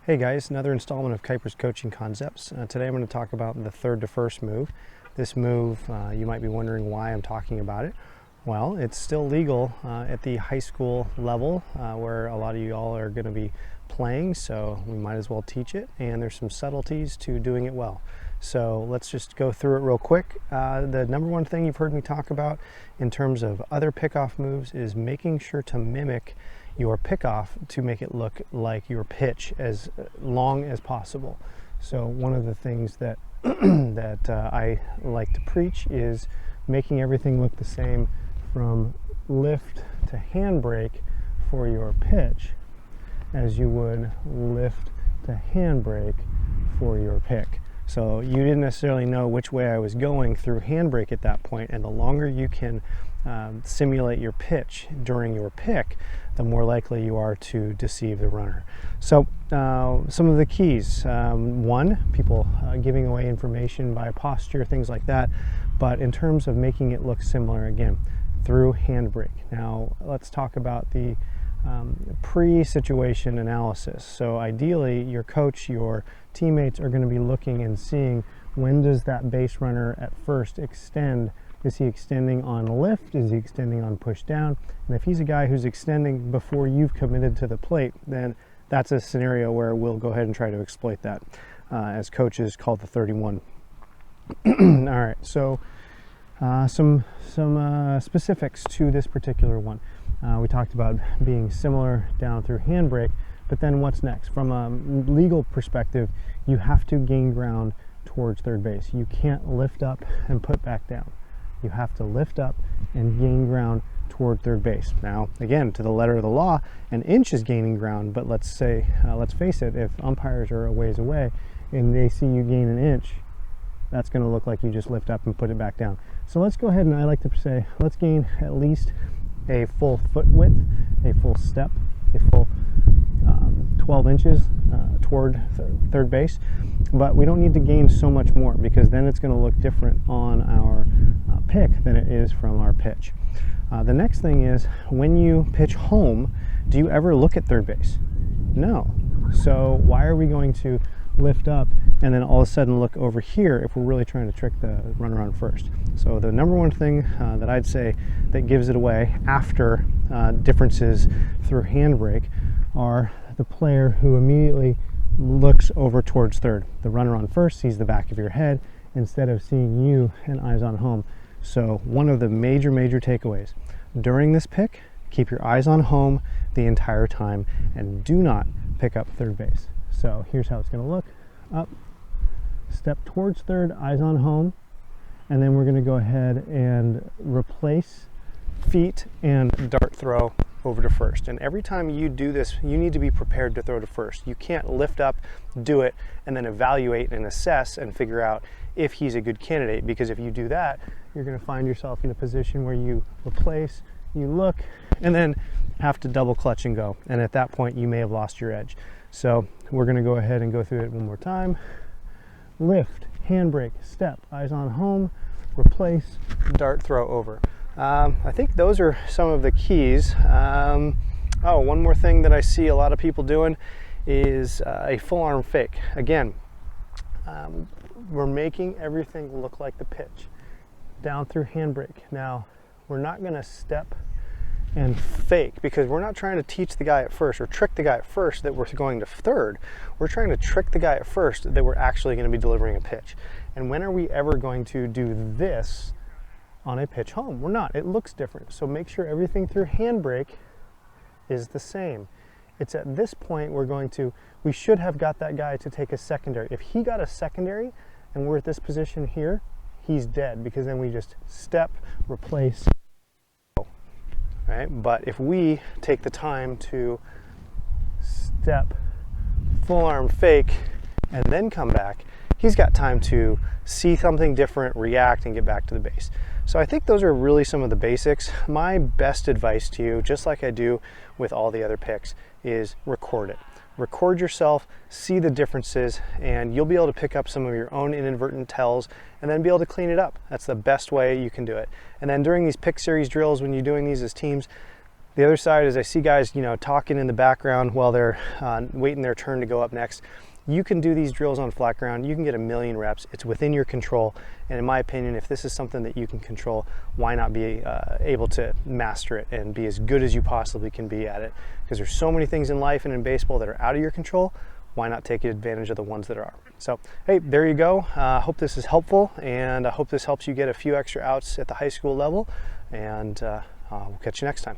Hey guys, another installment of Kuiper's Coaching Concepts. Today I'm going to talk about the third to first move. This move, you might be wondering why I'm talking about it. Well, it's still legal at the high school level where a lot of you all are going to be playing, so we might as well teach it, and there's some subtleties to doing it well. So let's just go through it real quick. The number one thing you've heard me talk about in terms of other pickoff moves is making sure to mimic your pickoff to make it look like your pitch as long as possible. So one of the things that I like to preach is making everything look the same from lift to handbrake for your pitch as you would lift to handbrake for your pick. So you didn't necessarily know which way I was going through handbrake at that point, and the longer you can simulate your pitch during your pick, the more likely you are to deceive the runner. So some of the keys. One, people giving away information by posture, things like that. But in terms of making it look similar, again, through handbrake. Now let's talk about the pre-situation analysis. So ideally, your coach, your teammates are going to be looking and seeing, when does that base runner at first extend? Is he extending on lift? Is he extending on push down? And if he's a guy who's extending before you've committed to the plate, then that's a scenario where we'll go ahead and try to exploit that, as coaches call the 31. All right, so some specifics to this particular one. We talked about being similar down through handbrake, but then what's next? From a legal perspective, you have to gain ground towards third base. You can't lift up and put back down. You have to lift up and gain ground toward third base. Now, again, to the letter of the law, an inch is gaining ground, but let's face it, if umpires are a ways away and they see you gain an inch, that's going to look like you just lift up and put it back down. So let's go ahead, and I like to say, let's gain at least a full foot width, a full step, a full 12 inches toward third base. But we don't need to gain so much more, because then it's going to look different on our pick than it is from our pitch. The next thing is, when you pitch home, do you ever look at third base? No. So why are we going to lift up and then all of a sudden look over here if we're really trying to trick the runner on first? So the number one thing that I'd say that gives it away after differences through handbrake are the player who immediately looks over towards third. The runner on first sees the back of your head instead of seeing you and eyes on home. So one of the major takeaways during this pick, keep your eyes on home the entire time and do not pick up third base. So here's how it's going to look. Up, step towards third, eyes on home, and then we're going to go ahead and replace feet and dart throw over to first. And every time you do this, you need to be prepared to throw to first. You can't lift up, do it, and then evaluate and assess and figure out if he's a good candidate, because if you do that, you're going to find yourself in a position where you replace, you look, and then have to double clutch and go. And at that point, you may have lost your edge. So we're going to go ahead and go through it one more time. Lift, handbrake, step, eyes on home, replace, dart throw over. I think those are some of the keys. Oh, one more thing that I see a lot of people doing is a full arm fake. Again, we're making everything look like the pitch down through handbrake. Now, we're not going to step and fake, because we're not trying to teach the guy at first or trick the guy at first that we're going to third. We're trying to trick the guy at first that we're actually going to be delivering a pitch. And when are we ever going to do this on a pitch home? We're not. It looks different. So make sure everything through handbrake is the same. It's at this point we should have got that guy to take a secondary. If he got a secondary and we're at this position here, he's dead, because then we just step, replace, right? But if we take the time to step, full arm fake, and then come back, he's got time to see something different, react, and get back to the base. So I think those are really some of the basics. My best advice to you, just like I do with all the other picks, is record it. Record yourself, see the differences, and you'll be able to pick up some of your own inadvertent tells and then be able to clean it up. That's the best way you can do it. And then during these pick series drills, when you're doing these as teams, The other side is I see guys, you know, talking in the background while they're waiting their turn to go up next. You can do these drills on flat ground. You can get 1,000,000 reps. It's within your control. And in my opinion, if this is something that you can control, why not be able to master it and be as good as you possibly can be at it? Because there's so many things in life and in baseball that are out of your control. Why not take advantage of the ones that are? So, hey, there you go. I hope this is helpful, and I hope this helps you get a few extra outs at the high school level. And we'll catch you next time.